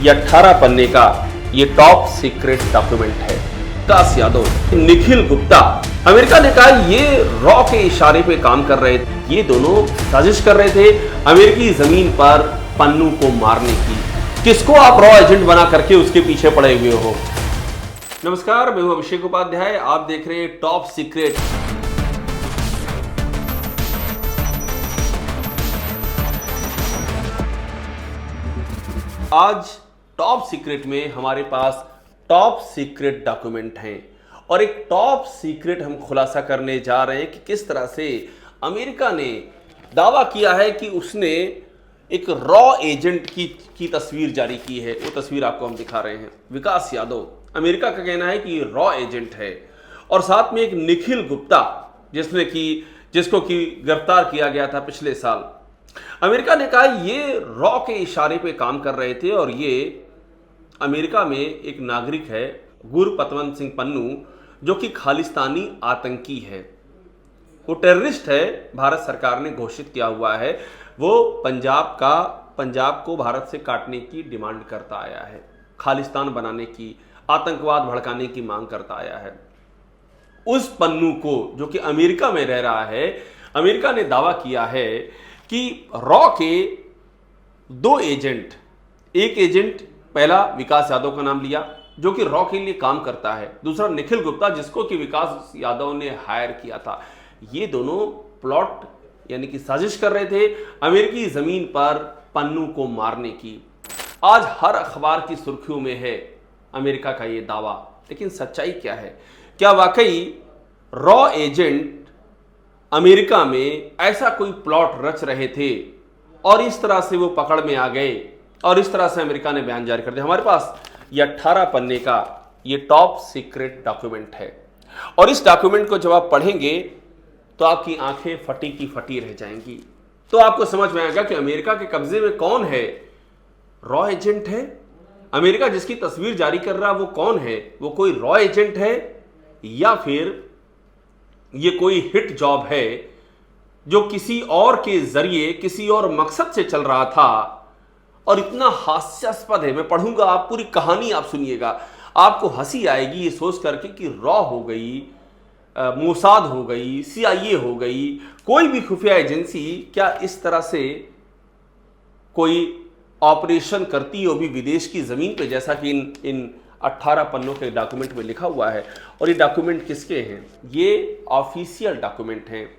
ये 18 पन्ने का ये टॉप सीक्रेट डॉक्यूमेंट है। विकास यादव, निखिल गुप्ता, अमेरिका ने कहा ये रॉ के इशारे पे काम कर रहे थे। ये दोनों साजिश कर रहे थे अमेरिकी जमीन पर पन्नू को मारने की। किसको आप रॉ एजेंट बना करके उसके पीछे पड़े हुए हो? नमस्कार, मैं हूं अभिषेक उपाध्याय, आप देख रहे हैं टॉप सीक्रेट। आज टॉप सीक्रेट में हमारे पास टॉप सीक्रेट डॉक्यूमेंट हैं और एक टॉप सीक्रेट हम खुलासा करने जा रहे हैं कि किस तरह से अमेरिका ने दावा किया है कि उसने एक रॉ एजेंट की तस्वीर जारी की है। वो तस्वीर आपको हम दिखा रहे हैं। विकास यादव, अमेरिका का कहना है कि ये रॉ एजेंट है और साथ में एक निखिल गुप्ता जिसको कि गिरफ्तार किया गया था पिछले साल। अमेरिका ने कहा ये रॉ के इशारे पे काम कर रहे थे और ये अमेरिका में एक नागरिक है गुरपतवंत सिंह पन्नू, जो कि खालिस्तानी आतंकी है। वो टेररिस्ट है, भारत सरकार ने घोषित किया हुआ है। वो पंजाब को भारत से काटने की डिमांड करता आया है, खालिस्तान बनाने की, आतंकवाद भड़काने की मांग करता आया है। उस पन्नू को, जो कि अमेरिका में रह रहा है, अमेरिका ने दावा किया है कि रॉ के दो एजेंट, एक एजेंट पहला विकास यादव का नाम लिया जो कि रॉ के लिए काम करता है, दूसरा निखिल गुप्ता जिसको कि विकास यादव ने हायर किया था। ये दोनों प्लॉट यानी कि साजिश कर रहे थे अमेरिकी जमीन पर पन्नू को मारने की। आज हर अखबार की सुर्खियों में है अमेरिका का ये दावा, लेकिन सच्चाई क्या है? क्या वाकई रॉ एजेंट अमेरिका में ऐसा कोई प्लॉट रच रहे थे और इस तरह से वो पकड़ में आ गए और इस तरह से अमेरिका ने बयान जारी कर दिया? हमारे पास ये 18 पन्ने का ये टॉप सीक्रेट डॉक्यूमेंट है और इस डॉक्यूमेंट को जब आप पढ़ेंगे तो आपकी आंखें फटी की फटी रह जाएंगी। तो आपको समझ में आएगा कि अमेरिका के कब्जे में कौन है। रॉ एजेंट है अमेरिका, जिसकी तस्वीर जारी कर रहा है वो कौन है? वो कोई रॉ एजेंट है या फिर ये कोई हिट जॉब है जो किसी और के जरिए किसी और मकसद से चल रहा था और इतना हास्यास्पद है। मैं पढ़ूंगा, आप पूरी कहानी आप सुनिएगा, आपको हंसी आएगी ये सोच करके कि रॉ हो गई, मोसाद हो गई, CIA हो गई, कोई भी खुफिया एजेंसी क्या इस तरह से कोई ऑपरेशन करती हो भी विदेश की जमीन पे, जैसा कि इन 18 पन्नों के डॉक्यूमेंट में लिखा हुआ है। और ये डॉक्यूमेंट किसके हैं? ये ऑफिशियल डॉक्यूमेंट हैं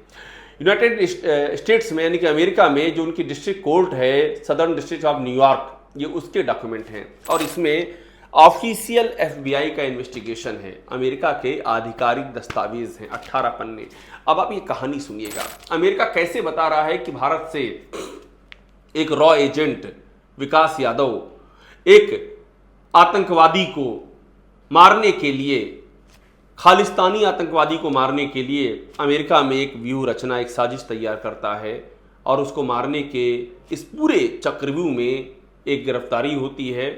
यूनाइटेड स्टेट्स में, यानी कि अमेरिका में जो उनकी डिस्ट्रिक्ट कोर्ट है, सदर्न डिस्ट्रिक्ट ऑफ न्यूयॉर्क, ये उसके डॉक्यूमेंट हैं और इसमें ऑफिशियल FBI का इन्वेस्टिगेशन है, अमेरिका के आधिकारिक दस्तावेज हैं, 18 पन्ने। अब आप ये कहानी सुनिएगा, अमेरिका कैसे बता रहा है कि भारत से एक रॉ एजेंट विकास यादव एक आतंकवादी को मारने के लिए, खालिस्तानी आतंकवादी को मारने के लिए अमेरिका में एक व्यूह रचना, एक साजिश तैयार करता है और उसको मारने के इस पूरे चक्रव्यूह में एक गिरफ्तारी होती है।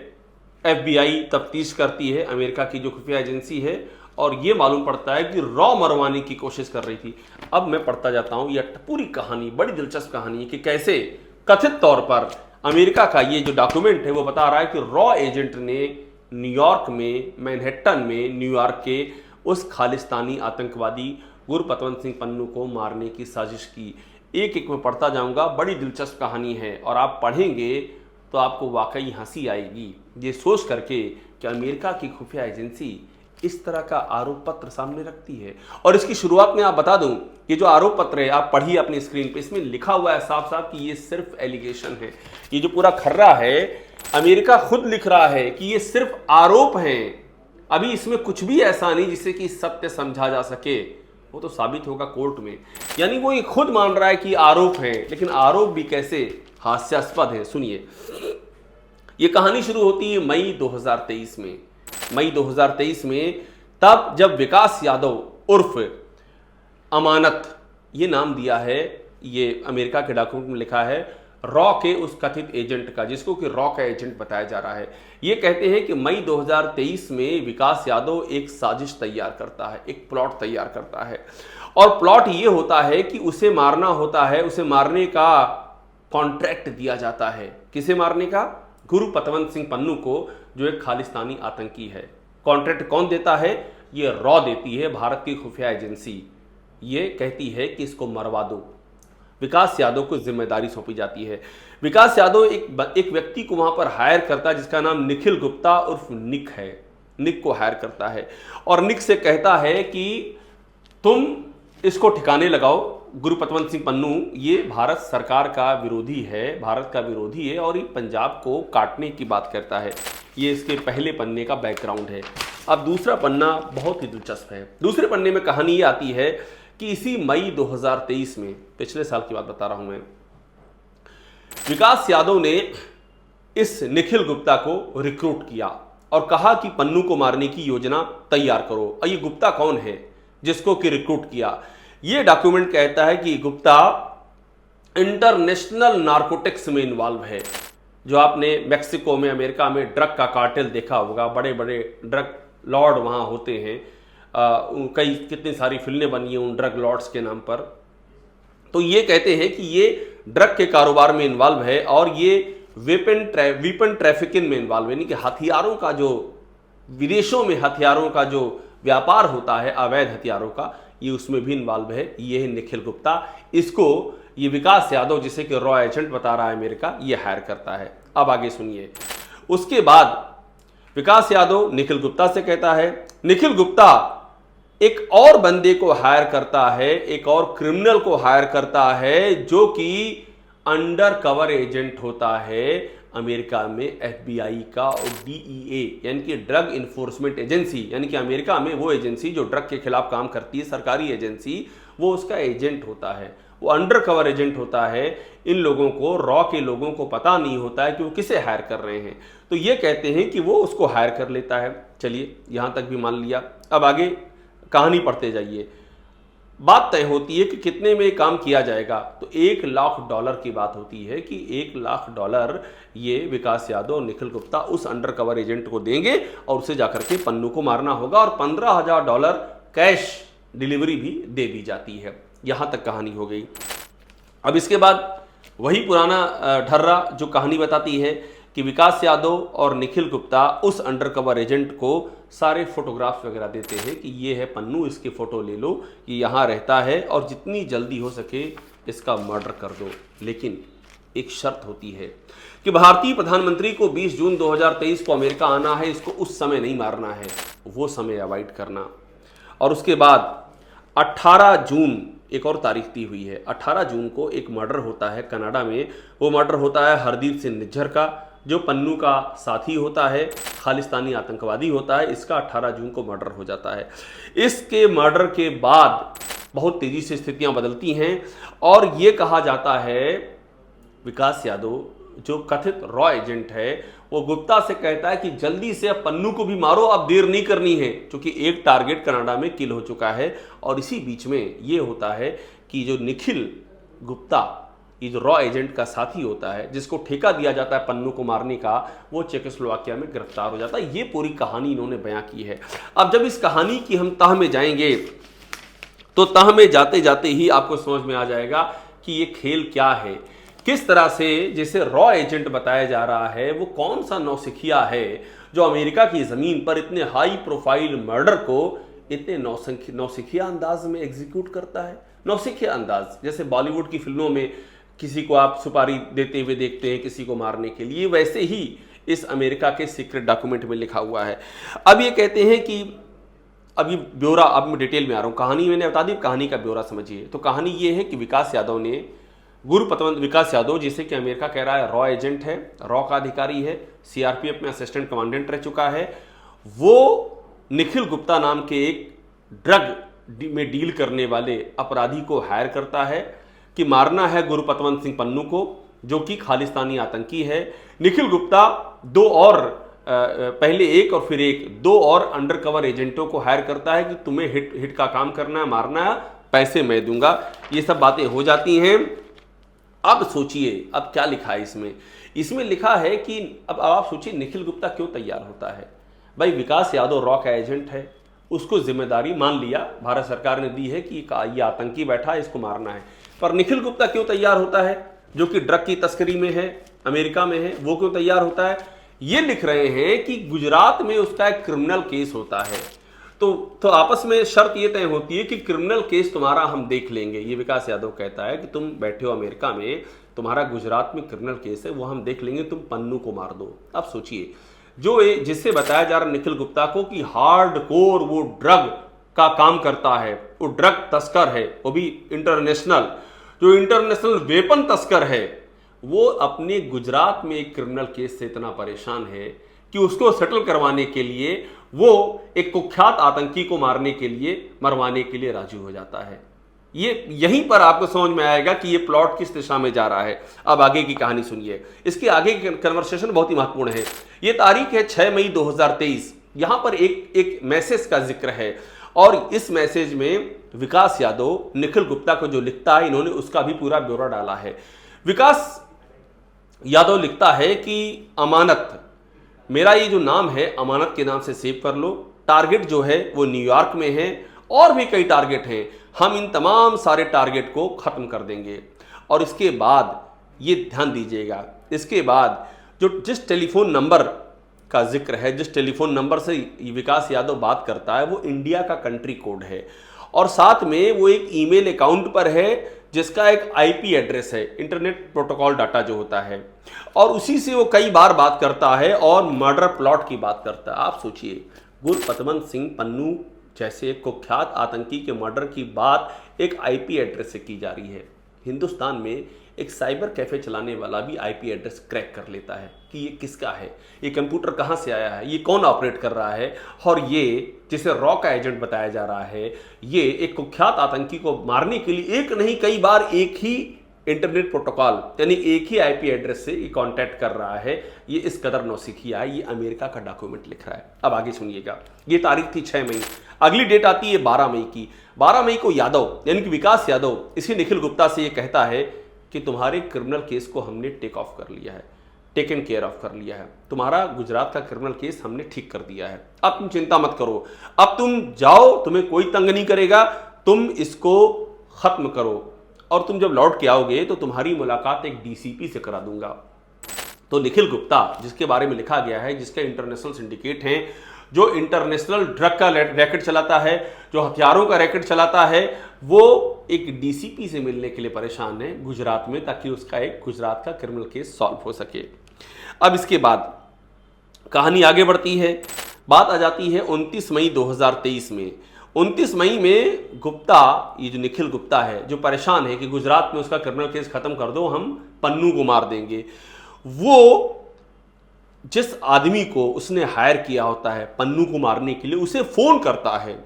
FBI तफ्तीश करती है, अमेरिका की जो खुफिया एजेंसी है, और ये मालूम पड़ता है कि रॉ मरवाने की कोशिश कर रही थी। अब मैं पढ़ता जाता हूँ, यह पूरी कहानी बड़ी दिलचस्प कहानी है कि कैसे कथित तौर पर अमेरिका का ये जो डॉक्यूमेंट है वो बता रहा है कि रॉ एजेंट ने न्यूयॉर्क में, मैनहट्टन में, न्यूयॉर्क के उस खालिस्तानी आतंकवादी गुरपतवंत सिंह पन्नू को मारने की साजिश की। एक एक में पढ़ता जाऊंगा, बड़ी दिलचस्प कहानी है और आप पढ़ेंगे तो आपको वाकई हंसी आएगी ये सोच करके कि अमेरिका की खुफिया एजेंसी इस तरह का आरोप पत्र सामने रखती है। और इसकी शुरुआत में आप बता दूं, ये जो आरोप पत्र है आप पढ़िए अपनी स्क्रीन पे, इसमें लिखा हुआ है साफ साफ कि ये सिर्फ एलिगेशन है। ये जो पूरा खर्रा है अमेरिका खुद लिख रहा है कि ये सिर्फ आरोप हैं, अभी इसमें कुछ भी ऐसा नहीं जिससे कि सत्य समझा जा सके, वो तो साबित होगा कोर्ट में। यानी वो ये खुद मान रहा है कि आरोप हैं, लेकिन आरोप भी कैसे हास्यास्पद है। सुनिए, ये कहानी शुरू होती है मई 2023 में। मई 2023 में, तब जब विकास यादव उर्फ अमानत, ये नाम दिया है, ये अमेरिका के डॉक्यूमेंट में लिखा है, रॉ के उस कथित एजेंट का, जिसको कि रॉ का एजेंट बताया जा रहा है। ये कहते हैं कि मई 2023 में विकास यादव एक साजिश तैयार करता है, एक प्लॉट तैयार करता है और प्लॉट ये होता है कि उसे मारना होता है, उसे मारने का कॉन्ट्रैक्ट दिया जाता है। किसे मारने का? गुरु पतवंत सिंह पन्नू को, जो एक खालिस्तानी आतंकी है। कॉन्ट्रैक्ट कौन देता है? ये रॉ देती है, भारत की खुफिया एजेंसी। ये कहती है कि इसको मरवा दो। विकास यादव को जिम्मेदारी सौंपी जाती है। विकास यादव एक व्यक्ति को वहां पर हायर करता है जिसका नाम निखिल गुप्ता उर्फ निक है। निक को हायर करता है और निक से कहता है कि तुम इसको ठिकाने लगाओ। गुरु पतवंत सिंह पन्नू ये भारत सरकार का विरोधी है, भारत का विरोधी है और ये पंजाब को काटने की बात करता है। ये इसके पहले पन्ने का बैकग्राउंड है। अब दूसरा पन्ना बहुत ही दिलचस्प है। दूसरे पन्ने में कहानी ये आती है कि इसी मई 2023 में, पिछले साल की बात बता रहा हूं मैं, विकास यादव ने इस निखिल गुप्ता को रिक्रूट किया और कहा कि पन्नू को मारने की योजना तैयार करो। और ये गुप्ता कौन है जिसको कि रिक्रूट किया? ये डॉक्यूमेंट कहता है कि गुप्ता इंटरनेशनल नार्कोटिक्स में इन्वॉल्व है। जो आपने मेक्सिको में, अमेरिका में ड्रग का कार्टेल देखा होगा, बड़े बड़े ड्रग लॉर्ड वहां होते हैं। कई कितनी सारी फिल्में बनी हैं उन ड्रग लॉर्ड्स के नाम पर। तो ये कहते हैं कि ये ड्रग के कारोबार में इन्वॉल्व है और ये वेपन ट्रैफिकिंग में इन्वॉल्व है, यानी कि हथियारों का जो विदेशों में हथियारों का जो व्यापार होता है, अवैध हथियारों का, ये उसमें भी इन्वॉल्व है। ये है निखिल गुप्ता। इसको ये विकास यादव, जिसे कि रॉ एजेंट बता रहा है अमेरिका, ये हायर करता है। अब आगे सुनिए। उसके बाद विकास यादव निखिल गुप्ता से कहता है, निखिल गुप्ता एक और बंदे को हायर करता है, एक और क्रिमिनल को हायर करता है जो कि अंडर कवर एजेंट होता है अमेरिका में FBI का और DEA यानी कि ड्रग इन्फोर्समेंट एजेंसी, यानी कि अमेरिका में वो एजेंसी जो ड्रग के खिलाफ काम करती है, सरकारी एजेंसी, वो उसका एजेंट होता है। वो अंडर कवर एजेंट होता है। इन लोगों को, रॉ के लोगों को पता नहीं होता है कि वो किसे हायर कर रहे हैं। तो ये कहते हैं कि वो उसको हायर कर लेता है। चलिए, यहां तक भी मान लिया। अब आगे कहानी पढ़ते जाइए। बात तय होती है कि कितने में काम किया जाएगा। तो $1 लाख की बात होती है कि $1 लाख ये विकास यादव और निखिल गुप्ता उस अंडर कवर एजेंट को देंगे और उसे जाकर के पन्नू को मारना होगा और $15,000 कैश डिलीवरी भी दे दी जाती है। यहां तक कहानी हो गई। अब इसके बाद वही पुराना ढर्रा जो कहानी बताती है कि विकास यादव और निखिल गुप्ता उस अंडर कवर एजेंट को सारे फोटोग्राफ्स वगैरह देते हैं कि ये है पन्नू, इसकी फ़ोटो ले लो, ये यहाँ रहता है और जितनी जल्दी हो सके इसका मर्डर कर दो। लेकिन एक शर्त होती है कि भारतीय प्रधानमंत्री को 20 जून 2023 को अमेरिका आना है, इसको उस समय नहीं मारना है, वो समय अवॉइड करना। और उसके बाद 18 जून एक और तारीख दी हुई है। 18 जून को एक मर्डर होता है कनाडा में। वो मर्डर होता है हरदीप सिंह निज्जर का, जो पन्नू का साथी होता है, खालिस्तानी आतंकवादी होता है। इसका 18 जून को मर्डर हो जाता है। इसके मर्डर के बाद बहुत तेजी से स्थितियां बदलती हैं और ये कहा जाता है विकास यादव, जो कथित रॉ एजेंट है, वो गुप्ता से कहता है कि जल्दी से अब पन्नू को भी मारो, अब देर नहीं करनी है, क्योंकि एक टारगेट कनाडा में किल हो चुका है। और इसी बीच में ये होता है कि जो निखिल गुप्ता, ये जो रॉ एजेंट का साथी होता है, जिसको ठेका दिया जाता है पन्नू को मारने का, वो चेकोस्लोवाकिया में गिरफ्तार हो जाता है। ये पूरी कहानी इन्होंने बयां की है। अब जब इस कहानी की हम तह में जाएंगे तो तह में जाते जाते ही आपको समझ में आ जाएगा कि ये खेल क्या है, किस तरह से जिसे रॉ एजेंट बताया जा रहा है वो कौन सा नौसिखिया है जो अमेरिका की जमीन पर इतने हाई प्रोफाइल मर्डर को इतने नौसिखिया अंदाज में एग्जीक्यूट करता है। नौसिखिया अंदाज, जैसे बॉलीवुड की फिल्मों में किसी को आप सुपारी देते हुए देखते हैं किसी को मारने के लिए, वैसे ही इस अमेरिका के सीक्रेट डॉक्यूमेंट में लिखा हुआ है। अब ये कहते हैं कि अभी ब्यौरा, अब मैं डिटेल में आ रहा हूँ, कहानी मैंने बता दी, कहानी का ब्यौरा समझिए। तो कहानी ये है कि विकास यादव ने, गुरु पतवंत विकास यादव, जिसे कि अमेरिका कह रहा है रॉ एजेंट है, रॉ का अधिकारी है, CRPF में असिस्टेंट कमांडेंट रह चुका है, वो निखिल गुप्ता नाम के एक ड्रग में डील करने वाले अपराधी को हायर करता है कि मारना है गुरु पतवंत सिंह पन्नू को, जो कि खालिस्तानी आतंकी है। निखिल गुप्ता दो और पहले एक और फिर दो और अंडर कवर एजेंटों को हायर करता है कि तुम्हें हिट का काम करना है, मारना है, पैसे मैं दूंगा। ये सब बातें हो जाती हैं। अब सोचिए अब क्या लिखा है इसमें लिखा है कि अब आप सोचिए निखिल गुप्ता क्यों तैयार होता है। भाई विकास यादव रॉ का एजेंट है, उसको जिम्मेदारी मान लिया भारत सरकार ने दी है कि ये आतंकी बैठा है, इसको मारना है। पर निखिल गुप्ता क्यों तैयार होता है, जो कि ड्रग की तस्करी में है, अमेरिका में है, वो क्यों तैयार होता है? ये लिख रहे हैं कि गुजरात में उसका एक क्रिमिनल केस होता है, तो आपस में शर्त ये तय होती है कि क्रिमिनल केस तुम्हारा हम देख लेंगे। ये विकास यादव कहता है कि तुम बैठे हो अमेरिका में, तुम्हारा गुजरात में क्रिमिनल केस है, वो हम देख लेंगे, तुम पन्नू को मार दो। अब सोचिए, जो जिससे बताया जा रहा निखिल गुप्ता को कि हार्ड कोर वो ड्रग का काम करता है, वो ड्रग तस्कर है, वो भी इंटरनेशनल, जो इंटरनेशनल वेपन तस्कर है, वो अपने गुजरात में एक क्रिमिनल केस से इतना परेशान है कि उसको सेटल करवाने के लिए वो एक कुख्यात आतंकी को मारने के लिए, मरवाने के लिए राजी हो जाता है। ये यहीं पर आपको समझ में आएगा कि ये प्लॉट किस दिशा में जा रहा है। अब आगे की कहानी सुनिए, इसके आगे की कन्वर्सेशन बहुत ही महत्वपूर्ण है। ये तारीख है 6 मई 2023। यहां पर एक मैसेज का जिक्र है और इस मैसेज में विकास यादव निखिल गुप्ता को जो लिखता है, इन्होंने उसका भी पूरा ब्यौरा डाला है। विकास यादव लिखता है कि अमानत, मेरा ये जो नाम है अमानत के नाम से सेव कर लो, टारगेट जो है वो न्यूयॉर्क में है और भी कई टारगेट हैं, हम इन तमाम सारे टारगेट को खत्म कर देंगे। और इसके बाद ये ध्यान दीजिएगा, इसके बाद जो जिस टेलीफोन नंबर का जिक्र है, जिस टेलीफोन नंबर से विकास यादव बात करता है, वो इंडिया का कंट्री कोड है और साथ में वो एक ईमेल अकाउंट पर है जिसका एक आईपी एड्रेस है, इंटरनेट प्रोटोकॉल डाटा जो होता है, और उसी से वो कई बार बात करता है और मर्डर प्लॉट की बात करता है। आप सोचिए, गुरपतवंत सिंह पन्नू जैसे कुख्यात आतंकी के मर्डर की बात एक आईपी एड्रेस से की जा रही है। हिंदुस्तान में एक साइबर कैफे चलाने वाला भी आईपी एड्रेस क्रैक कर लेता है कि ये किसका है, ये कंप्यूटर कहाँ से आया है, ये कौन ऑपरेट कर रहा है, और ये जिसे रॉ का एजेंट बताया जा रहा है, ये एक कुख्यात आतंकी को मारने के लिए एक नहीं कई बार एक ही इंटरनेट प्रोटोकॉल यानी एक ही आईपी एड्रेस से ये कांटेक्ट कर रहा है। ये इस कदर नौसिखिया है, ये अमेरिका का डॉक्यूमेंट लिख रहा है। अब आगे सुनिएगा, ये तारीख थी 6 मई, अगली डेट आती है 12 मई की। 12 मई को यादव यानी कि विकास यादव इसी निखिल गुप्ता से ये कहता है कि तुम्हारे क्रिमिनल केस को हमने टेक ऑफ कर लिया है, टेकन केयर ऑफ कर लिया है, तुम्हारा गुजरात का क्रिमिनल केस हमने ठीक कर दिया है, अब तुम चिंता मत करो, अब तुम जाओ, तुम्हें कोई तंग नहीं करेगा, तुम इसको खत्म करो और तुम जब लौट के आओगे तो तुम्हारी मुलाकात एक डीसीपी से करा दूंगा। तो निखिल गुप्ता जिसके बारे में लिखा गया है, जिसका इंटरनेशनल सिंडिकेट है, जो इंटरनेशनल ड्रग का रैकेट चलाता है, जो हथियारों का रैकेट चलाता है, वो एक डीसीपी से मिलने के लिए परेशान है गुजरात में, ताकि उसका एक गुजरात का क्रिमिनल केस सॉल्व हो सके। अब इसके बाद कहानी आगे बढ़ती है, बात आ जाती है 29 मई 2023 में। 29 मई में गुप्ता, ये जो निखिल गुप्ता है, जो परेशान है कि गुजरात में उसका क्रिमिनल केस खत्म कर दो, हम पन्नू को मार देंगे, वो जिस आदमी को उसने हायर किया होता है पन्नू को मारने के लिए, उसे फोन करता है,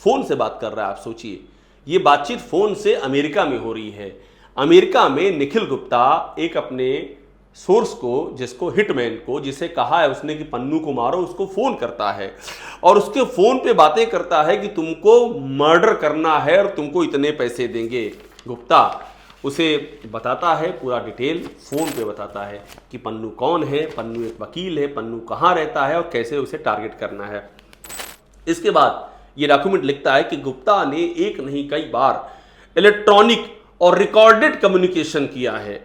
फोन से बात कर रहा है। आप सोचिए, ये बातचीत फोन से अमेरिका में हो रही है। अमेरिका में निखिल गुप्ता एक अपने सोर्स को, जिसको हिटमैन को, जिसे कहा है उसने कि पन्नू को मारो, उसको फोन करता है और उसके फोन पे बातें करता है कि तुमको मर्डर करना है और तुमको इतने पैसे देंगे। गुप्ता उसे बताता है पूरा डिटेल, फोन पे बताता है कि पन्नू कौन है, पन्नू एक वकील है, पन्नू कहाँ रहता है और कैसे उसे टारगेट करना है। इसके बाद ये डॉक्यूमेंट लिखता है कि गुप्ता ने एक नहीं कई बार इलेक्ट्रॉनिक और रिकॉर्डेड कम्युनिकेशन किया है।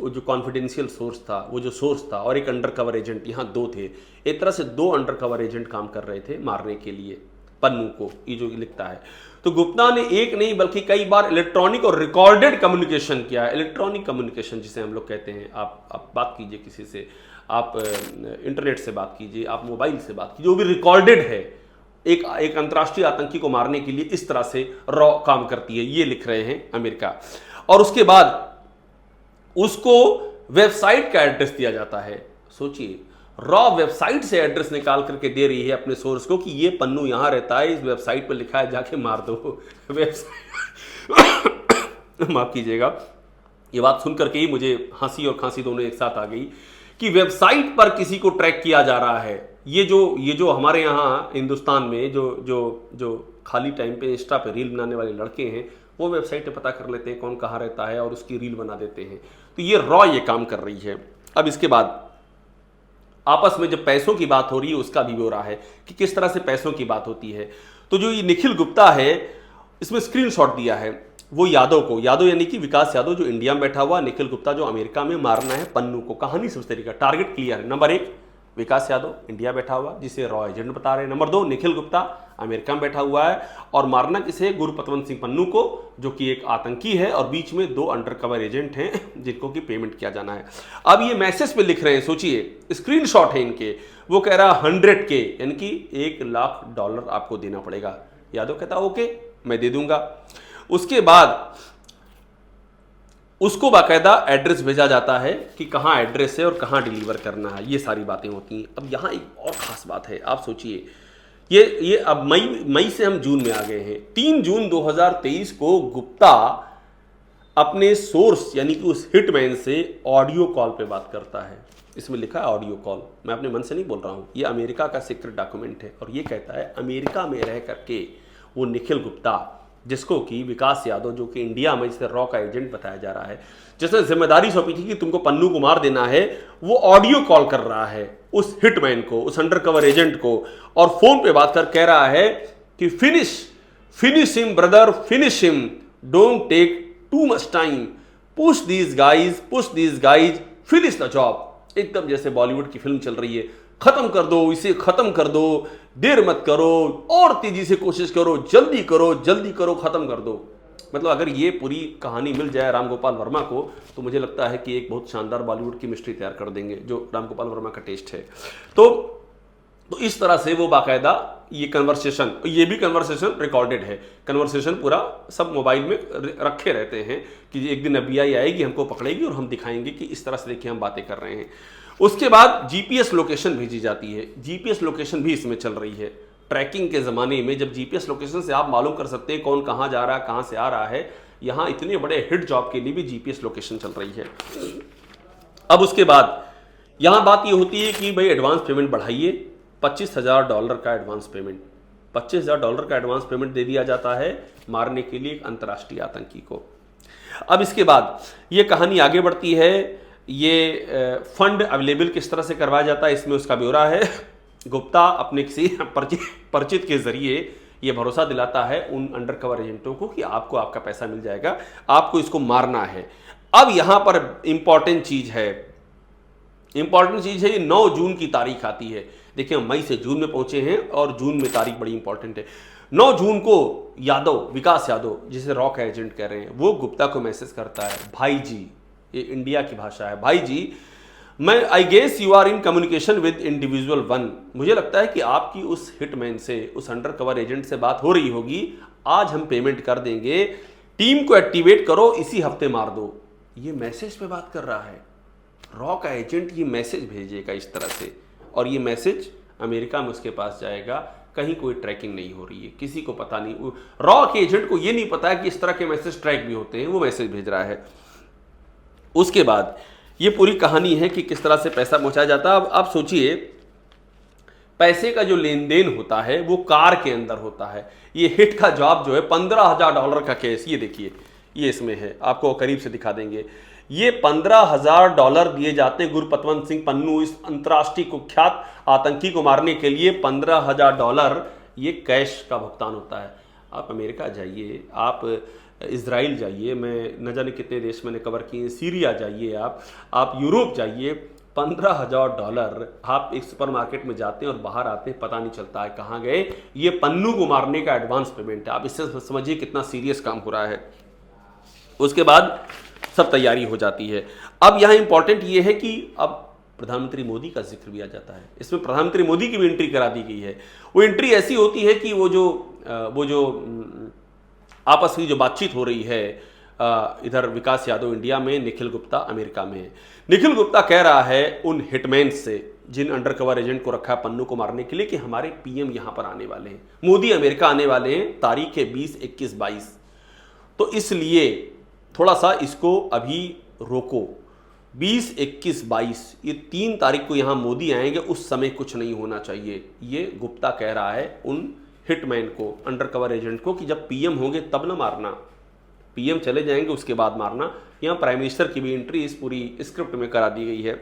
वो जो कॉन्फिडेंशियल सोर्स था, वो जो सोर्स था और एक अंडरकवर एजेंट, यहाँ दो थे, एक तरह से 2 अंडरकवर एजेंट काम कर रहे थे मारने के लिए पन्नू को, ये जो लिखता है। तो गुप्ता ने एक नहीं बल्कि कई बार इलेक्ट्रॉनिक और रिकॉर्डेड कम्युनिकेशन किया है। इलेक्ट्रॉनिक कम्युनिकेशन जिसे हम लोग कहते हैं, आप बात कीजिए किसी से, आप इंटरनेट से बात कीजिए, आप मोबाइल से बात कीजिए, वो भी रिकॉर्डेड है, एक अंतर्राष्ट्रीय आतंकी को मारने के लिए इस तरह से रॉ काम करती है, ये लिख रहे हैं अमेरिका। और उसके बाद उसको वेबसाइट का एड्रेस दिया जाता है। सोचिए, रॉ वेबसाइट से एड्रेस निकाल करके दे रही है अपने सोर्स को कि ये पन्नू यहां रहता है, इस वेबसाइट पर लिखा है, जाके मार दो। वेबसाइट माफ कीजिएगा, ये बात सुन करके ही मुझे हंसी और खांसी दोनों एक साथ आ गई कि वेबसाइट पर किसी को ट्रैक किया जा रहा है। ये जो हमारे यहाँ हिंदुस्तान में जो खाली टाइम पे इंस्टा पे रील बनाने वाले लड़के हैं, वो वेबसाइट पे पता कर लेते हैं कौन कहाँ रहता है और उसकी रील बना देते हैं। तो ये रॉ ये काम कर रही है। अब इसके बाद आपस में जब पैसों की बात हो रही है, उसका भी ब्यौरा है कि किस तरह से पैसों की बात होती है। तो जो ये निखिल गुप्ता है, इसमें स्क्रीनशॉट दिया है, वो यादव को, यादव यानी कि विकास यादव जो इंडिया में बैठा हुआ, निखिल गुप्ता जो अमेरिका में, मारना है पन्नू को। कहानी समझ तरीका, टारगेट क्लियर है। नंबर 1 विकास यादव इंडिया बैठा हुआ जिसे रॉ एजेंट बता रहे हैं। नंबर 2 निखिल गुप्ता अमेरिका में बैठा हुआ है और मारना किसे, गुरपतवंत सिंह पन्नू को, जो कि एक आतंकी है और बीच में 2 अंडरकवर एजेंट हैं जिनको कि पेमेंट किया जाना है। अब ये मैसेज पे लिख रहे हैं, सोचिए स्क्रीनशॉट है इनके। वो कह रहा 100K यानी कि $1,00,000 आपको देना पड़ेगा। यादव कहता ओके मैं दे दूंगा। उसके बाद उसको बाकायदा एड्रेस भेजा जाता है कि कहाँ एड्रेस है और कहाँ डिलीवर करना है, ये सारी बातें होती हैं। अब यहाँ एक और ख़ास बात है, आप सोचिए ये अब मई से हम जून में आ गए हैं। 3 जून 2023 को गुप्ता अपने सोर्स यानी कि उस हिटमैन से ऑडियो कॉल पे बात करता है। इसमें लिखा है ऑडियो कॉल, मैं अपने मन से नहीं बोल रहा हूँ, ये अमेरिका का सीक्रेट डॉक्यूमेंट है। और ये कहता है अमेरिका में रह करके वो निखिल गुप्ता, जिसको कि विकास यादव जो कि इंडिया में जिसे रॉ का एजेंट बताया जा रहा है, जिसने जिम्मेदारी सौंपी थी कि तुमको पन्नू को मार देना है, वो ऑडियो कॉल कर रहा है उस हिटमैन को, उस अंडरकवर एजेंट को, और फोन पे बात कर कह रहा है कि finish him brother, finish him, don't take too much time, push these guys, finish the job. एकदम जैसे बॉलीवुड की फिल्म चल रही है, खत्म कर दो इसे, खत्म कर दो, देर मत करो, और तेजी से कोशिश करो, जल्दी करो, खत्म कर दो। मतलब अगर ये पूरी कहानी मिल जाए राम गोपाल वर्मा को तो मुझे लगता है कि एक बहुत शानदार बॉलीवुड की मिस्ट्री तैयार कर देंगे, जो राम गोपाल वर्मा का टेस्ट है। तो इस तरह से वो बाकायदा ये कन्वर्सेशन, ये भी कन्वर्सेशन रिकॉर्डेड है, कन्वर्सेशन पूरा सब मोबाइल में रखे रहते हैं कि एक दिन FBI आएगी, हमको पकड़ेगी और हम दिखाएंगे कि इस तरह से देखिए हम बातें कर रहे हैं। उसके बाद GPS लोकेशन भेजी जाती है। GPS लोकेशन भी इसमें चल रही है। ट्रैकिंग के ज़माने में जब GPS लोकेशन से आप मालूम कर सकते हैं कौन कहाँ जा रहा है, कहाँ से आ रहा है, यहाँ इतने बड़े हिट जॉब के लिए भी GPS लोकेशन चल रही है। अब उसके बाद यहाँ बात ये होती है कि भाई एडवांस पेमेंट बढ़ाइए, $25,000 का एडवांस पेमेंट, $25,000 का एडवांस पेमेंट दे दिया जाता है मारने के लिए एक अंतर्राष्ट्रीय आतंकी को। अब इसके बाद ये कहानी आगे बढ़ती है। ये फंड अवेलेबल किस तरह से करवाया जाता है, इसमें उसका ब्यौरा है। गुप्ता अपने किसी परिचित के जरिए ये भरोसा दिलाता है उन अंडरकवर एजेंटों को कि आपको आपका पैसा मिल जाएगा, आपको इसको मारना है। अब यहां पर इंपॉर्टेंट चीज है, ये 9 जून की तारीख आती है। देखिए हम मई से जून में पहुंचे हैं और जून में तारीख बड़ी इंपॉर्टेंट है। 9 जून को विकास यादव जिसे रॉ का एजेंट कह रहे हैं, वो गुप्ता को मैसेज करता है, भाई जी, ये इंडिया की भाषा है, भाई जी मैं I guess you are in communication with individual 1, मुझे लगता है कि आपकी उस हिटमैन से, उस अंडरकवर एजेंट से बात हो रही होगी, आज हम पेमेंट कर देंगे, टीम को एक्टिवेट करो, इसी हफ्ते मार दो। ये मैसेज पे बात कर रहा है, रॉ का एजेंट ये मैसेज भेजेगा इस तरह से, और ये मैसेज अमेरिका में उसके पास जाएगा। कहीं कोई ट्रैकिंग नहीं हो रही है, किसी को पता नहीं, रॉ के एजेंट को ये नहीं पता है कि इस तरह के मैसेज ट्रैक भी होते हैं, वो मैसेज भेज रहा है। उसके बाद ये पूरी कहानी है कि किस तरह से पैसा पहुंचाया जाता है। अब आप सोचिए पैसे का जो लेन देन होता है वो कार के अंदर होता है। ये हिट का जॉब जो है $15,000 का केस, ये देखिए ये इसमें है, आपको करीब से दिखा देंगे। ये $15,000 दिए जाते हैं गुरपतवंत सिंह पन्नू, इस अंतर्राष्ट्रीय कुख्यात आतंकी को मारने के लिए $15,000 ये कैश का भुगतान होता है। आप अमेरिका जाइए, आप इजराइल जाइए, मैं न जाने कितने देश मैंने कवर किए, सीरिया जाइए, आप यूरोप जाइए, $15,000 आप एक सुपरमार्केट में जाते हैं और बाहर आते हैं पता नहीं चलता है कहाँ गए। ये पन्नू को मारने का एडवांस पेमेंट है। आप इससे समझिए कितना सीरियस काम हो रहा है। उसके बाद सब तैयारी हो जाती है। अब यहाँ इंपॉर्टेंट ये है कि अब प्रधानमंत्री मोदी का जिक्र भी आ जाता है। इसमें प्रधानमंत्री मोदी की भी एंट्री करा दी गई है। वो एंट्री ऐसी होती है कि वो जो आपस में जो बातचीत हो रही है, इधर विकास यादव इंडिया में, निखिल गुप्ता अमेरिका में। निखिल गुप्ता कह रहा है उन हिटमैन से जिन अंडरकवर एजेंट को रखा है पन्नू को मारने के लिए कि हमारे पीएम यहां पर आने वाले हैं, मोदी अमेरिका आने वाले हैं, तारीख है 20, 21, 22, तो इसलिए थोड़ा सा इसको अभी रोको। 20, 21, 22 ये 3 तारीख को यहां मोदी आएंगे, उस समय कुछ नहीं होना चाहिए। ये गुप्ता कह रहा है उन हिटमैन को, अंडरकवर एजेंट को, कि जब पीएम होंगे तब ना मारना, पीएम चले जाएंगे उसके बाद मारना। यहाँ प्राइम मिनिस्टर की भी एंट्री इस पूरी स्क्रिप्ट में करा दी गई है।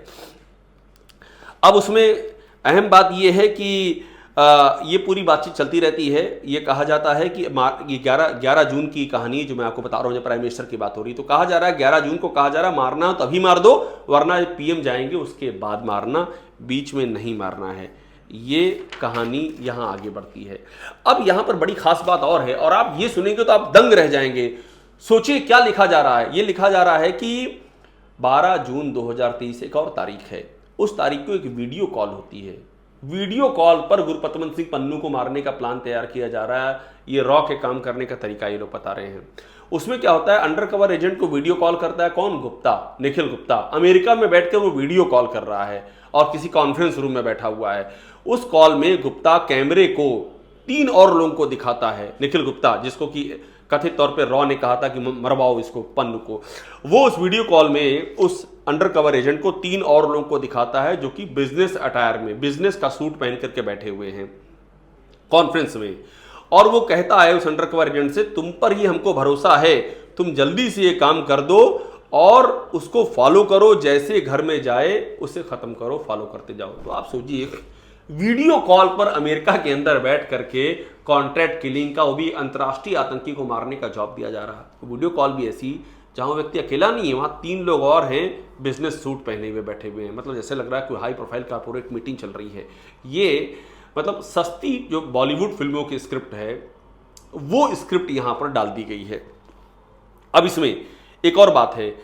अब उसमें अहम बात यह है कि ये पूरी बातचीत चलती रहती है। ये कहा जाता है कि ये 11 जून की कहानी जो मैं आपको बता रहा हूँ, प्राइम मिनिस्टर की बात हो रही, तो कहा जा रहा है 11 जून को कहा जा रहा है मारना हो तो अभी मार दो, वरना पीएम जाएंगे उसके बाद मारना, बीच में नहीं मारना है। ये कहानी यहाँ आगे बढ़ती है। अब यहाँ पर बड़ी खास बात और है, और आप ये सुनेंगे तो आप दंग रह जाएंगे। सोचिए क्या लिखा जा रहा है। ये लिखा जा रहा है कि 12 जून 2023 एक और तारीख है, उस तारीख को एक वीडियो कॉल होती है। वीडियो कॉल पर गुरपतवंत सिंह पन्नू को मारने का प्लान तैयार किया जा रहा है। ये रॉ के काम करने का तरीका ये लोग बता रहे हैं। उसमें क्या होता है, अंडर कवर एजेंट को वीडियो कॉल करता है कौन? गुप्ता, निखिल गुप्ता। अमेरिका में बैठकर वो वीडियो कॉल कर रहा है और किसी कॉन्फ्रेंस रूम में बैठा हुआ है। उस कॉल में गुप्ता कैमरे को 3 और लोगों को दिखाता है। निखिल गुप्ता, जिसको कि कथित तौर पे रॉ ने कहा था कि मरवाओ इसको, पन्नू को, वो उस वीडियो कॉल में उस अंडर कवर एजेंट को 3 और लोगों को दिखाता है जो कि बिजनेस अटायर में, बिजनेस का सूट पहन करके बैठे हुए हैं कॉन्फ्रेंस में। और वो कहता है उस अंडर कवर एजेंट से, तुम पर ही हमको भरोसा है, तुम जल्दी से ये काम कर दो और उसको फॉलो करो, जैसे घर में जाए उसे खत्म करो, फॉलो करते जाओ। तो आप सोचिए, वीडियो कॉल पर अमेरिका के अंदर बैठ करके कॉन्ट्रैक्ट किलिंग का, वो भी अंतर्राष्ट्रीय आतंकी को मारने का जॉब दिया जा रहा है। वीडियो कॉल भी ऐसी जहां व्यक्ति अकेला नहीं है, वहां 3 लोग और हैं, बिजनेस सूट पहने हुए बैठे हुए हैं। मतलब जैसे लग रहा है कोई हाई प्रोफाइल कॉर्पोरेट मीटिंग चल रही है। ये मतलब सस्ती जो बॉलीवुड फिल्मों की स्क्रिप्ट है, वो स्क्रिप्ट यहां पर डाल दी गई है। अब इसमें एक और बात है,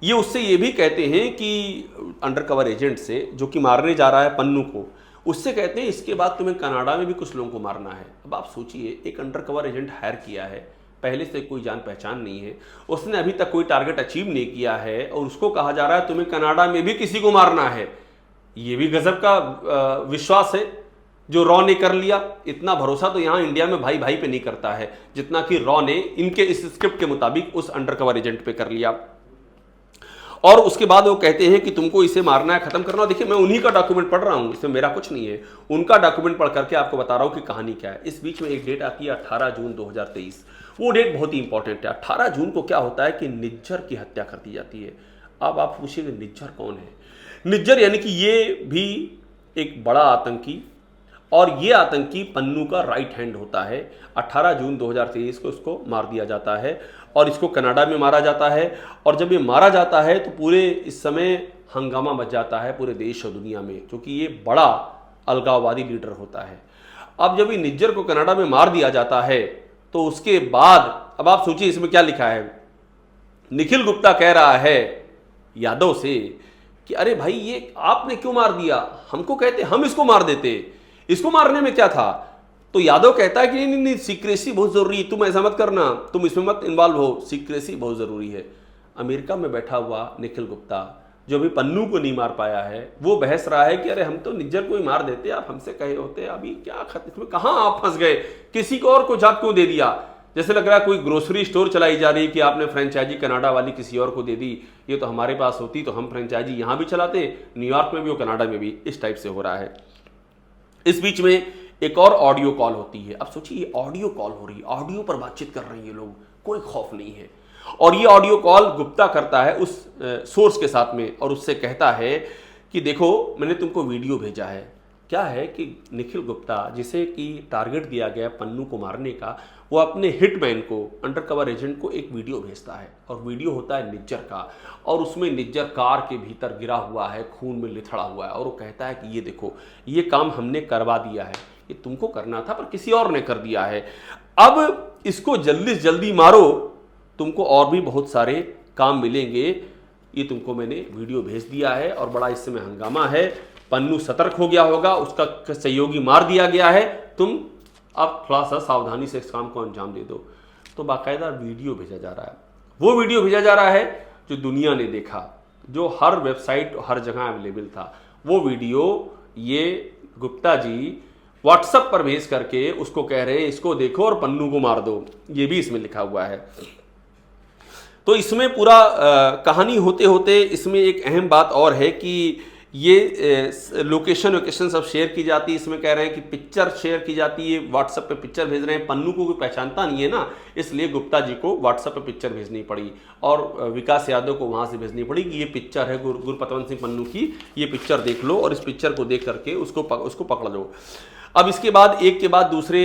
ये उससे ये भी कहते हैं कि अंडर कवर एजेंट से, जो कि मारने जा रहा है पन्नू को, उससे कहते हैं इसके बाद तुम्हें कनाडा में भी कुछ लोगों को मारना है। अब आप सोचिए, एक अंडर कवर एजेंट हायर किया है, पहले से कोई जान पहचान नहीं है, उसने अभी तक कोई टारगेट अचीव नहीं किया है, और उसको कहा जा रहा है तुम्हें कनाडा में भी किसी को मारना है। ये भी गजब का विश्वास है जो रॉ ने कर लिया। इतना भरोसा तो यहां इंडिया में भाई भाई पे नहीं करता है जितना कि रॉ ने इनके इस स्क्रिप्ट के मुताबिक उस अंडर कवर एजेंट पे कर लिया। और उसके बाद वो कहते हैं कि तुमको इसे मारना है, खत्म करना। देखिए, मैं उन्हीं का डॉक्यूमेंट पढ़ रहा हूं, इसमें मेरा कुछ नहीं है, उनका डॉक्यूमेंट पढ़ करके आपको बता रहा हूं कि कहानी क्या है। इस बीच में एक डेट आती है 18 जून 2023। वो डेट बहुत ही इंपॉर्टेंट है। 18 जून को क्या होता है कि निज्जर की हत्या कर दी जाती है। अब आप पूछिएगा निज्जर कौन है? निज्जर यानी कि ये भी एक बड़ा आतंकी, और ये आतंकी पन्नू का राइट हैंड होता है। 18 जून 2023 को इसको मार दिया जाता है और इसको कनाडा में मारा जाता है। और जब ये मारा जाता है तो पूरे इस समय हंगामा मच जाता है पूरे देश और दुनिया में, क्योंकि ये बड़ा अलगाववादी लीडर होता है। अब जब ये निज्जर को कनाडा में मार दिया जाता है तो उसके बाद अब आप सोचिए इसमें क्या लिखा है। निखिल गुप्ता कह रहा है यादव से कि अरे भाई ये आपने क्यों मार दिया, हमको कहते हम इसको मार देते, इसको मारने में क्या था। तो यादव कहता है कि नहीं नहीं नहीं, सीक्रेसी बहुत जरूरी है, तुम ऐसा मत करना, तुम इसमें मत इन्वॉल्व हो, सीक्रेसी बहुत जरूरी है। अमेरिका में बैठा हुआ निखिल गुप्ता, जो अभी पन्नू को नहीं मार पाया है, वो बहस रहा है कि अरे हम तो निज्जर को ही मार देते, आप हमसे कहे होते, अभी क्या इसमें कहां आप फंस गए, किसी को और को जाग क्यों दे दिया। जैसे लग रहा है कोई ग्रोसरी स्टोर चलाई जा रही है कि आपने फ्रेंचाइजी कनाडा वाली किसी और को दे दी, ये तो हमारे पास होती तो हम फ्रेंचाइजी यहां भी चलाते, न्यूयॉर्क में भी और कनाडा में भी। इस टाइप से हो रहा है। इस बीच में एक और ऑडियो कॉल होती है। अब सोचिए ये ऑडियो कॉल हो रही है, ऑडियो पर बातचीत कर रहे हैं ये लोग, कोई खौफ नहीं है। और ये ऑडियो कॉल गुप्ता करता है उस सोर्स के साथ में, और उससे कहता है कि देखो मैंने तुमको वीडियो भेजा है। क्या है कि निखिल गुप्ता, जिसे कि टारगेट दिया गया पन्नू को मारने का, वो अपने हिटमैन को, अंडर कवर एजेंट को एक वीडियो भेजता है, और वीडियो होता है निज्जर का, और उसमें निज्जर कार के भीतर गिरा हुआ है, खून में लिथड़ा हुआ है, और वो कहता है कि ये देखो ये काम हमने करवा दिया है, ये तुमको करना था पर किसी और ने कर दिया है, अब इसको जल्दी से जल्दी मारो, तुमको और भी बहुत सारे काम मिलेंगे, ये तुमको मैंने वीडियो भेज दिया है। और बड़ा इस समय हंगामा है, पन्नू सतर्क हो गया होगा, उसका सहयोगी मार दिया गया है, तुम अब थोड़ा सा सावधानी से इस काम को अंजाम दे दो। तो बाकायदा वीडियो भेजा जा रहा है, वो वीडियो भेजा जा रहा है जो दुनिया ने देखा, जो हर वेबसाइट हर जगह अवेलेबल था। वो वीडियो ये गुप्ता जी व्हाट्सएप पर भेज करके उसको कह रहे हैं इसको देखो और पन्नू को मार दो, ये भी इसमें लिखा हुआ है। तो इसमें पूरा कहानी होते होते इसमें एक अहम बात और है कि ये लोकेशन सब शेयर की जाती है। इसमें कह रहे हैं कि पिक्चर शेयर की जाती है, व्हाट्सएप पे पिक्चर भेज रहे हैं। पन्नू को कोई पहचानता नहीं है ना, इसलिए गुप्ता जी को व्हाट्सएप पे पिक्चर भेजनी पड़ी, और विकास यादव को वहाँ से भेजनी पड़ी कि ये पिक्चर है गुरपतवंत सिंह पन्नू की, ये पिक्चर देख लो और इस पिक्चर को देख करके उसको पकड़ लो। अब इसके बाद एक के बाद दूसरे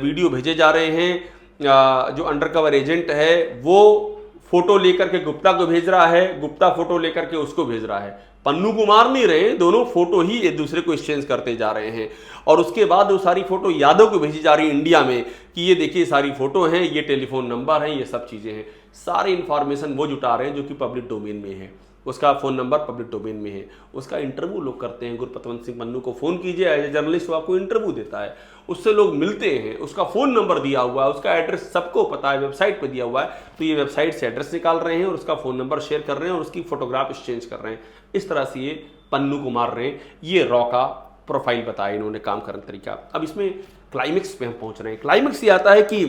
वीडियो भेजे जा रहे हैं। जो अंडरकवर एजेंट है वो फोटो लेकर के गुप्ता को भेज रहा है, गुप्ता फोटो लेकर के उसको भेज रहा है। पन्नू को मार नहीं रहे, दोनों फोटो ही एक दूसरे को एक्सचेंज करते जा रहे हैं। और उसके बाद वो सारी फोटो यादव को भेजी जा रही है इंडिया में कि ये देखिए सारी फोटो हैं, ये टेलीफोन नंबर है, ये सब चीजें हैं। सारी इंफॉर्मेशन वो जुटा रहे हैं जो कि पब्लिक डोमेन में है। उसका फोन नंबर पब्लिक डोमेन में है, उसका इंटरव्यू लोग करते हैं। गुरपतवंत सिंह पन्नू को फोन कीजिए, एज ए जर्नलिस्ट वो आपको इंटरव्यू देता है, उससे लोग मिलते हैं, उसका फोन नंबर दिया हुआ है, उसका एड्रेस सबको पता है, वेबसाइट पे दिया हुआ है। तो ये वेबसाइट से एड्रेस निकाल रहे हैं और उसका फोन नंबर शेयर कर रहे हैं और उसकी फोटोग्राफ एक्सचेंज कर रहे हैं। इस तरह से ये पन्नू को मार रहे हैं। ये रॉ का प्रोफाइल बताया इन्होंने, काम करने का तरीका। अब इसमें क्लाइमेक्स पे हम पहुंच रहे हैं। क्लाइमेक्स ये आता है कि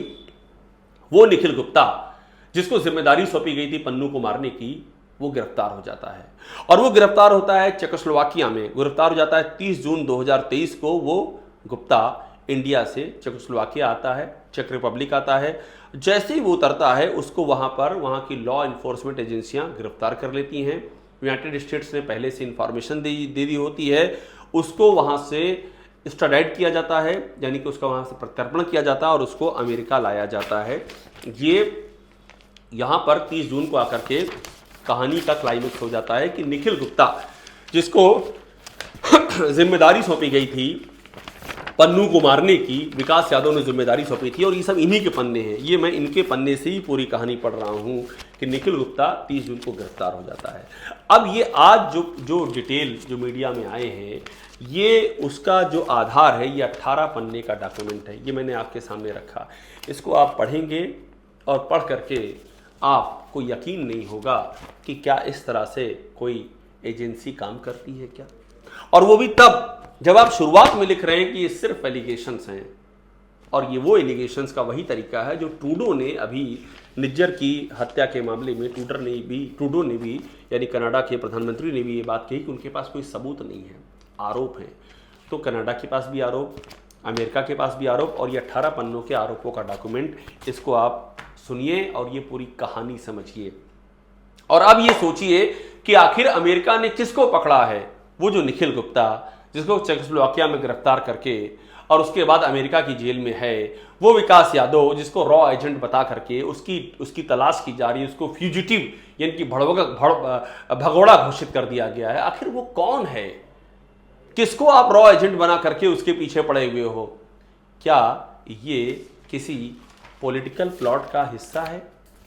वो निखिल गुप्ता जिसको जिम्मेदारी सौंपी गई थी पन्नू को मारने की, वो गिरफ्तार हो जाता है। और वो गिरफ्तार होता है चेकोस्लोवाकिया में, गिरफ्तार हो जाता है 30 जून 2023 को। वो गुप्ता इंडिया से चेकोस्लोवाकिया आता है, चेक रिपब्लिक आता है। जैसे ही वो उतरता है उसको वहाँ की लॉ इन्फोर्समेंट एजेंसियां गिरफ्तार कर लेती हैं। यूनाइटेड स्टेट्स ने पहले से इंफॉर्मेशन दे दी होती है, उसको वहाँ से एक्स्ट्राडाइट किया जाता है, यानी कि उसका वहाँ से प्रत्यर्पण किया जाता है और उसको अमेरिका लाया जाता है। ये यहाँ पर 30 जून को आकर के कहानी का क्लाइमेक्स हो जाता है कि निखिल गुप्ता जिसको जिम्मेदारी सौंपी गई थी पन्नू को मारने की, विकास यादव ने जिम्मेदारी सौंपी थी। और ये सब इन्हीं के पन्ने हैं, ये मैं इनके पन्ने से ही पूरी कहानी पढ़ रहा हूँ कि निखिल गुप्ता 30 जून को गिरफ्तार हो जाता है। अब ये आज जो डिटेल जो मीडिया में आए हैं, ये उसका जो आधार है, ये 18 पन्ने का डॉक्यूमेंट है। ये मैंने आपके सामने रखा, इसको आप पढ़ेंगे और पढ़ करके आपको यकीन नहीं होगा कि क्या इस तरह से कोई एजेंसी काम करती है क्या। और वो भी तब जब आप शुरुआत में लिख रहे हैं कि ये सिर्फ एलिगेशंस हैं। और ये वो एलिगेशंस का वही तरीका है जो ट्रूडो ने अभी निज्जर की हत्या के मामले में, ट्रूडो ने भी यानी कनाडा के प्रधानमंत्री ने भी ये बात कही कि उनके पास कोई सबूत नहीं है, आरोप हैं। तो कनाडा के पास भी आरोप, अमेरिका के पास भी आरोप, और ये 18 पन्नों के आरोपों का डॉक्यूमेंट, इसको आप सुनिए और ये पूरी कहानी समझिए। और अब ये सोचिए कि आखिर अमेरिका ने किसको पकड़ा है। वो जो निखिल गुप्ता जिसको चेकोस्लोवाकिया में गिरफ्तार करके और उसके बाद अमेरिका की जेल में है, वो विकास यादव जिसको रॉ एजेंट बता करके उसकी तलाश की जा रही है, उसको फ्यूजिटिव यानी कि भगोड़ा घोषित कर दिया गया है। आखिर वो कौन है, किसको आप रॉ एजेंट बना करके उसके पीछे पड़े हुए हो? क्या ये किसी पॉलिटिकल प्लॉट का हिस्सा है?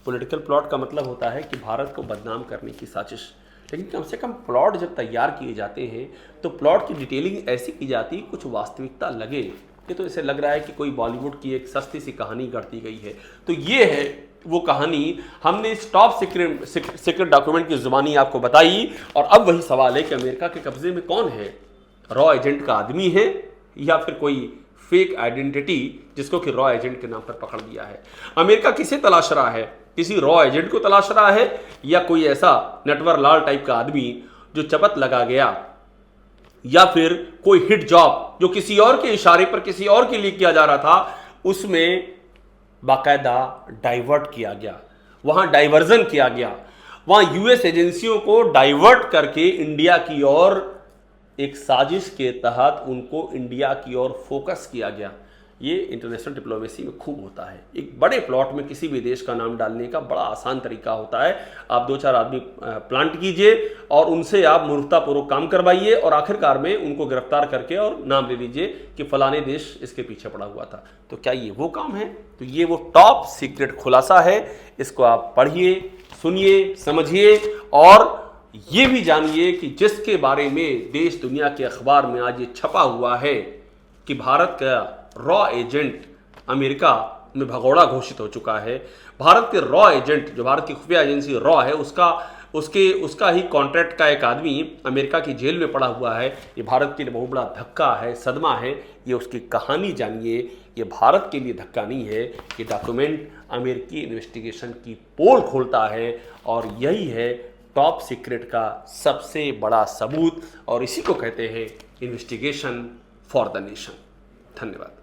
पॉलिटिकल प्लॉट का मतलब होता है कि भारत को बदनाम करने की साजिश। लेकिन कम से कम प्लॉट जब तैयार किए जाते हैं तो प्लॉट की डिटेलिंग ऐसी की जाती है कुछ वास्तविकता लगे। ये तो ऐसे लग रहा है कि कोई बॉलीवुड की एक सस्ती सी कहानी गढ़ती गई है। तो ये है वो कहानी, हमने इस टॉप सीक्रेट डॉक्यूमेंट की जुबानी आपको बताई। और अब वही सवाल है कि अमेरिका के कब्जे में कौन है? रॉ एजेंट का आदमी है या फिर कोई फेक आइडेंटिटी जिसको कि रॉ एजेंट के नाम पर पकड़ दिया है? अमेरिका किसे तलाश रहा है? किसी रॉ एजेंट को तलाश रहा है या कोई ऐसा नटवर लाल टाइप का आदमी जो चपत लगा गया, या फिर कोई हिट जॉब जो किसी और के इशारे पर किसी और के लिए किया जा रहा था, उसमें बाकायदा डाइवर्ट किया गया, वहां डाइवर्जन किया गया, वहां यूएस एजेंसियों को डाइवर्ट करके इंडिया की ओर एक साजिश के तहत उनको इंडिया की ओर फोकस किया गया। ये इंटरनेशनल डिप्लोमेसी में खूब होता है। एक बड़े प्लॉट में किसी भी देश का नाम डालने का बड़ा आसान तरीका होता है। आप 2-4 आदमी प्लांट कीजिए और उनसे आप मूर्खतापूर्वक काम करवाइए और आखिरकार में उनको गिरफ्तार करके और नाम ले लीजिए कि फलाने देश इसके पीछे पड़ा हुआ था। तो क्या ये वो काम है? तो ये वो टॉप सीक्रेट खुलासा है। इसको आप पढ़िए, सुनिए, समझिए और ये भी जानिए कि जिसके बारे में देश दुनिया के अखबार में आज ये छपा हुआ है कि भारत का रॉ एजेंट अमेरिका में भगोड़ा घोषित हो चुका है। भारत के रॉ एजेंट जो भारत की खुफिया एजेंसी रॉ है उसका ही कॉन्ट्रैक्ट का एक आदमी अमेरिका की जेल में पड़ा हुआ है। ये भारत के लिए बहुत बड़ा धक्का है, सदमा है। ये उसकी कहानी जानिए। ये भारत के लिए धक्का नहीं है, ये डॉक्यूमेंट अमेरिकी इन्वेस्टिगेशन की पोल खोलता है और यही है टॉप सीक्रेट का सबसे बड़ा सबूत। और इसी को कहते हैं इन्वेस्टिगेशन फॉर द नेशन। धन्यवाद।